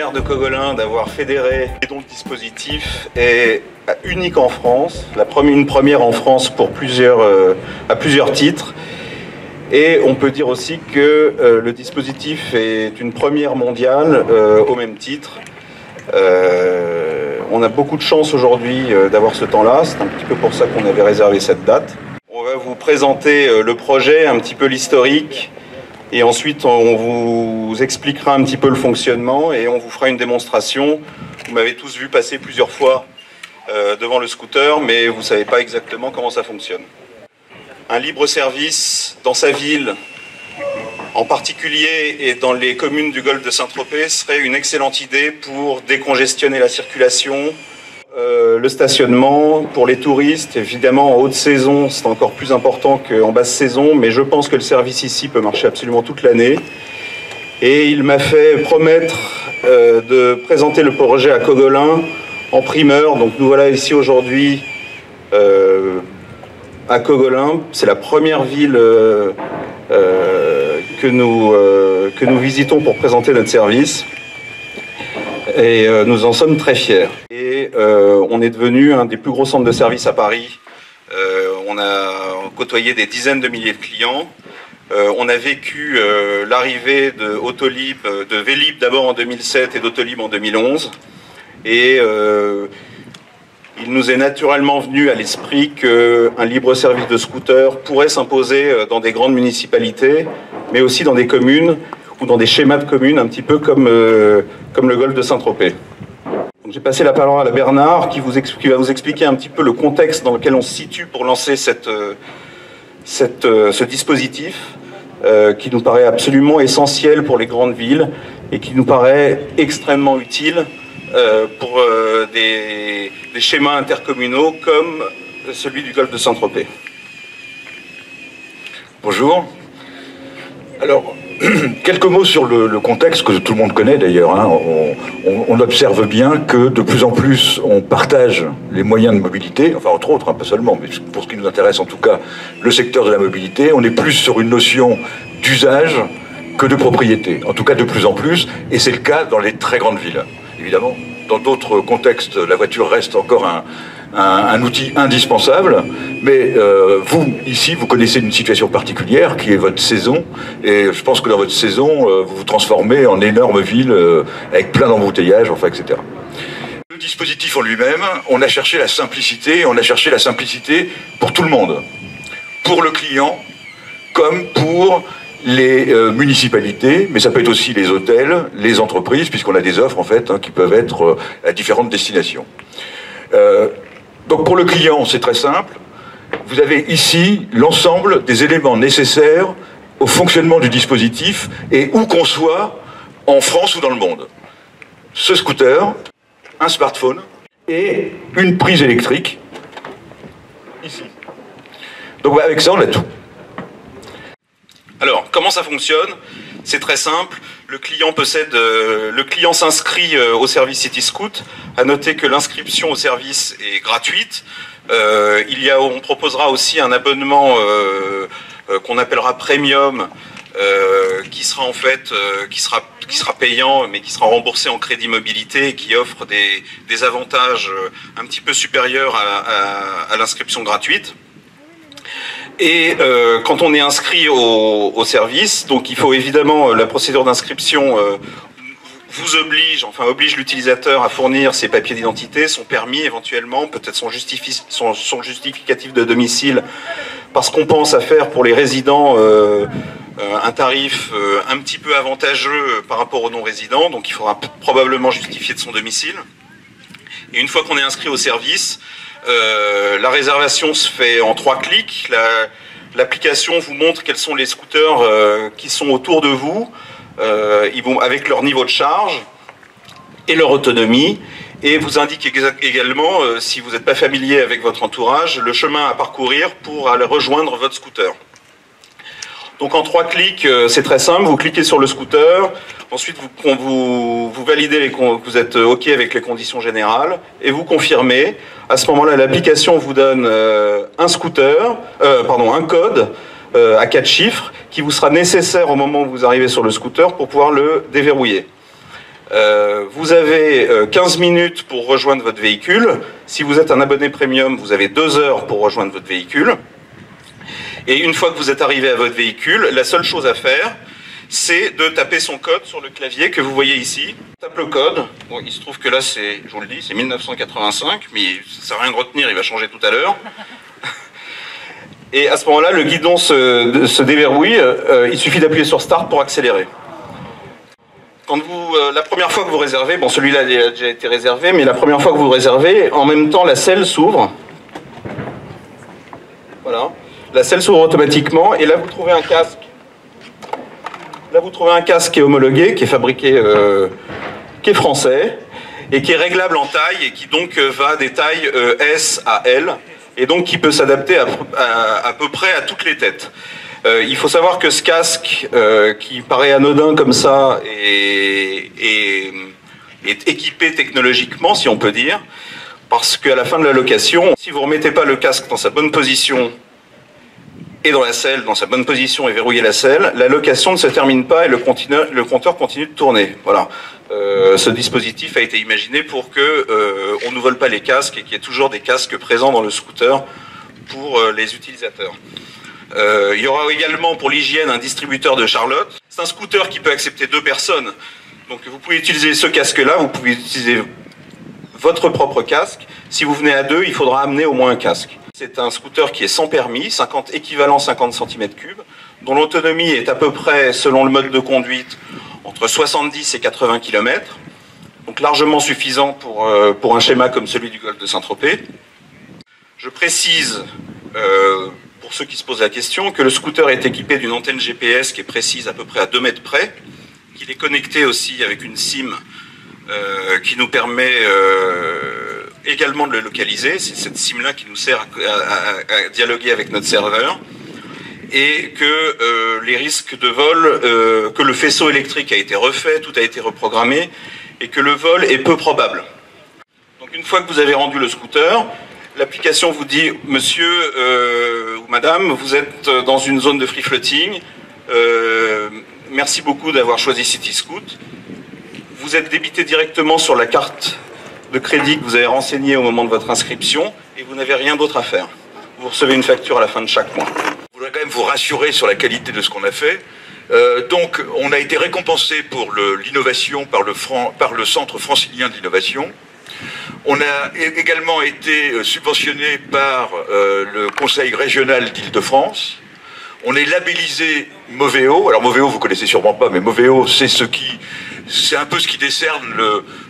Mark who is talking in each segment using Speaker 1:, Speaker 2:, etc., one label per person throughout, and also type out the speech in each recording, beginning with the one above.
Speaker 1: maire de Cogolin d'avoir fédéré et dont le dispositif est unique en France, une première en France pour à plusieurs titres. Et on peut dire aussi que le dispositif est une première mondiale au même titre. On a beaucoup de chance aujourd'hui d'avoir ce temps-là, c'est un petit peu pour ça qu'on avait réservé cette date. On va vous présenter le projet, un petit peu l'historique, et ensuite on vous expliquera un petit peu le fonctionnement et on vous fera une démonstration. Vous m'avez tous vu passer plusieurs fois devant le scooter, mais vous ne savez pas exactement comment ça fonctionne. Un libre-service dans sa ville, en particulier et dans les communes du golfe de Saint-Tropez, serait une excellente idée pour décongestionner la circulation, le stationnement, pour les touristes. Évidemment, en haute saison, c'est encore plus important qu'en basse saison, mais je pense que le service ici peut marcher absolument toute l'année. Et il m'a fait promettre de présenter le projet à Cogolin en primeur. Donc nous voilà ici aujourd'hui à Cogolin. C'est la première ville que nous visitons pour présenter notre service. Et nous en sommes très fiers. Et on est devenu un des plus gros centres de services à Paris. On a côtoyé des dizaines de milliers de clients. On a vécu l'arrivée de Autolib, de Vélib d'abord en 2007 et d'Autolib en 2011. Et il nous est naturellement venu à l'esprit qu'un libre service de scooter pourrait s'imposer dans des grandes municipalités, mais aussi dans des communes ou dans des schémas de communes, un petit peu comme le golfe de Saint-Tropez. J'ai passé la parole à Bernard qui va vous expliquer un petit peu le contexte dans lequel on se situe pour lancer ce dispositif qui nous paraît absolument essentiel pour les grandes villes et qui nous paraît extrêmement utile pour des schémas intercommunaux comme celui du golfe de Saint-Tropez.
Speaker 2: Bonjour. Alors, quelques mots sur le contexte que tout le monde connaît d'ailleurs. Hein. On observe bien que de plus en plus on partage les moyens de mobilité, enfin entre autres, hein, pas seulement, mais pour ce qui nous intéresse en tout cas, le secteur de la mobilité. On est plus sur une notion d'usage que de propriété, en tout cas de plus en plus, et c'est le cas dans les très grandes villes. Évidemment, dans d'autres contextes, la voiture reste encore un outil indispensable, mais vous, ici, vous connaissez une situation particulière qui est votre saison, et je pense que dans votre saison, vous vous transformez en énorme ville avec plein d'embouteillages, enfin, etc. Le dispositif en lui-même, on a cherché la simplicité pour tout le monde, pour le client, comme pour les municipalités, mais ça peut être aussi les hôtels, les entreprises, puisqu'on a des offres en fait qui peuvent être à différentes destinations. Donc pour le client, c'est très simple. Vous avez ici l'ensemble des éléments nécessaires au fonctionnement du dispositif et où qu'on soit en France ou dans le monde. Ce scooter, un smartphone et une prise électrique ici. Donc avec ça, on a tout.
Speaker 1: Alors, comment ça fonctionne? C'est très simple. Le client s'inscrit au service CityScoot. À noter que l'inscription au service est gratuite. On proposera aussi un abonnement qu'on appellera Premium, qui sera en fait qui sera payant, mais qui sera remboursé en crédit mobilité et qui offre des avantages un petit peu supérieurs à l'inscription gratuite. Et quand on est inscrit au service, donc il faut évidemment, la procédure d'inscription oblige l'utilisateur à fournir ses papiers d'identité, son permis éventuellement, peut-être son justificatif de domicile, parce qu'on pense à faire pour les résidents un tarif un petit peu avantageux par rapport aux non-résidents, donc il faudra probablement justifier de son domicile. Et une fois qu'on est inscrit au service, la réservation se fait en 3 clics. L'application vous montre quels sont les scooters qui sont autour de vous, avec leur niveau de charge et leur autonomie, et vous indique également, si vous n'êtes pas familier avec votre entourage, le chemin à parcourir pour aller rejoindre votre scooter. Donc en 3 clics, c'est très simple, vous cliquez sur le scooter, ensuite vous validez que vous êtes OK avec les conditions générales, et vous confirmez. À ce moment-là, l'application vous donne un code à 4 chiffres qui vous sera nécessaire au moment où vous arrivez sur le scooter pour pouvoir le déverrouiller. Vous avez 15 minutes pour rejoindre votre véhicule. Si vous êtes un abonné premium, vous avez 2 heures pour rejoindre votre véhicule. Et une fois que vous êtes arrivé à votre véhicule, la seule chose à faire, c'est de taper son code sur le clavier que vous voyez ici. Tape le code. Bon, il se trouve que là, je vous le dis, c'est 1985, mais ça ne sert à rien de retenir, il va changer tout à l'heure. Et à ce moment-là, le guidon se déverrouille. Il suffit d'appuyer sur Start pour accélérer. Quand la première fois que vous réservez, bon, celui-là a déjà été réservé, mais la première fois que vous réservez, en même temps, la selle s'ouvre. Voilà. La selle s'ouvre automatiquement, et là, vous trouvez un casque. Là, vous trouvez un casque qui est homologué, qui est fabriqué, qui est français, et qui est réglable en taille, et qui donc va des tailles S à L, et donc qui peut s'adapter à peu près à toutes les têtes. Il faut savoir que ce casque, qui paraît anodin comme ça, est équipé technologiquement, si on peut dire, parce qu'à la fin de la location, si vous ne remettez pas le casque dans sa bonne position, et dans la selle, dans sa bonne position et verrouiller la selle, la location ne se termine pas et le compteur continue de tourner. Voilà. Ce dispositif a été imaginé pour que on ne vole pas les casques et qu'il y ait toujours des casques présents dans le scooter pour les utilisateurs. Il y aura également pour l'hygiène un distributeur de Charlotte. C'est un scooter qui peut accepter 2 personnes. Donc vous pouvez utiliser ce casque-là, vous pouvez utiliser votre propre casque. Si vous venez à 2, il faudra amener au moins un casque. C'est un scooter qui est sans permis, équivalent 50 cm3, dont l'autonomie est à peu près, selon le mode de conduite, entre 70 et 80 km, donc largement suffisant pour un schéma comme celui du golfe de Saint-Tropez. Je précise, pour ceux qui se posent la question, que le scooter est équipé d'une antenne GPS qui est précise à peu près à 2 mètres près, qu'il est connecté aussi avec une SIM qui nous permet également de le localiser. C'est cette SIM-là qui nous sert à dialoguer avec notre serveur, et que les risques de vol, que le faisceau électrique a été refait, tout a été reprogrammé, et que le vol est peu probable. Donc une fois que vous avez rendu le scooter, l'application vous dit « Monsieur ou Madame, vous êtes dans une zone de free floating, merci beaucoup d'avoir choisi Cityscoot. Vous êtes débité directement sur la carte de crédit que vous avez renseignée au moment de votre inscription, et vous n'avez rien d'autre à faire. Vous recevez une facture à la fin de chaque mois. »
Speaker 2: Je voudrais quand même vous rassurer sur la qualité de ce qu'on a fait. Donc, on a été récompensé pour l'innovation par le Centre francilien de l'innovation. On a également été subventionné par le Conseil régional d'Île-de-France. On est labellisé Moveo. Alors Moveo, vous connaissez sûrement pas, mais Moveo, c'est un peu ce qui décerne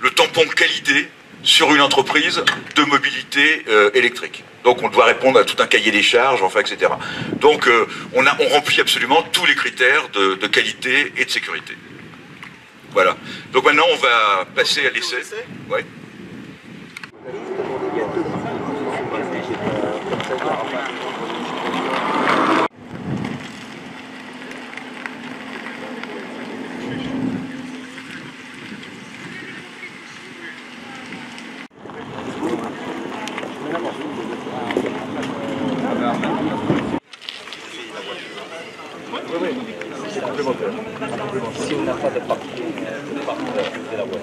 Speaker 2: le tampon de qualité sur une entreprise de mobilité électrique. Donc on doit répondre à tout un cahier des charges, enfin, etc. Donc on remplit absolument tous les critères de qualité et de sécurité. Voilà. Donc maintenant on va passer à l'essai. Ouais.
Speaker 3: Si on n'a pas de parking, de la voiture,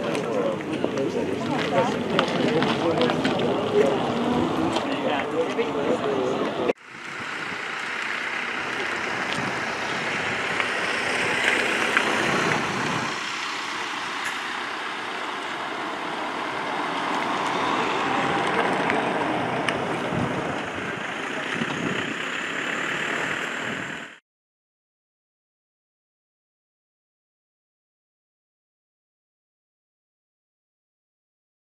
Speaker 3: vous allez...